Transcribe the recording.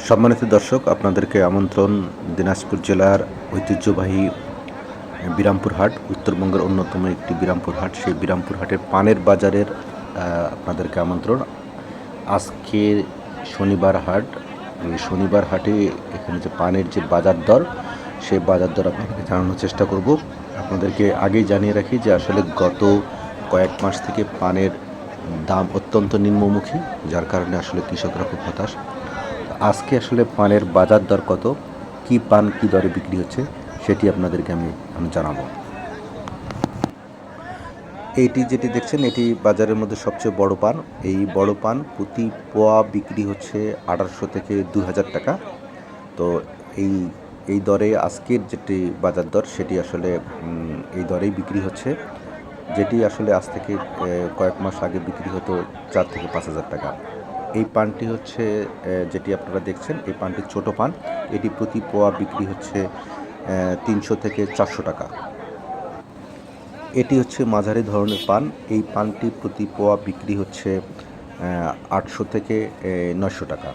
সম্মানিত দর্শক, আপনাদেরকে আমন্ত্রণ দিনাজপুর জেলার ঐতিহ্যবাহী বিরামপুর হাট, উত্তরবঙ্গের অন্যতম একটি বিরামপুর হাট। সেই বিরামপুর হাটের পানের বাজারের আপনাদেরকে আমন্ত্রণ। আজকে শনিবার হাট। এই শনিবার হাটে এখানে যে পানের যে বাজার দর, সেই বাজার দর আপনাদেরকে জানানোর চেষ্টা করব। আপনাদেরকে আগেই জানিয়ে রাখি যে আসলে গত কয়েক মাস থেকে পানের দাম অত্যন্ত নিম্নমুখী, যার কারণে আসলে কৃষকরা খুব হতাশ। আজকে আসলে পানের বাজার দর কত, কি পান কি দরে বিক্রি হচ্ছে, সেটি আপনাদেরকে আমি জানাবো। এইটি যেটি দেখছেন, এটি বাজারের মধ্যে সবচেয়ে বড় পান। এই বড় পান প্রতি পোয়া বিক্রি হচ্ছে 1800 থেকে 2000 টাকা। তো এই এই দরে আজকের যেটি বাজার দর, সেটি আসলে এই দরেই বিক্রি হচ্ছে, যেটি আসলে আজ থেকে কয়েক মাস আগে বিক্রি হতো 4 থেকে 5000 টাকা। এই পানটি হচ্ছে যেটি আপনারা দেখছেন, এই পানটি ছোট পান। এটি প্রতি পোয়া বিক্রি হচ্ছে 300 থেকে 400 টাকা। এটি হচ্ছে মাঝারি ধরনের পান। এই পানটি প্রতি পোয়া বিক্রি হচ্ছে 800 থেকে 900 টাকা।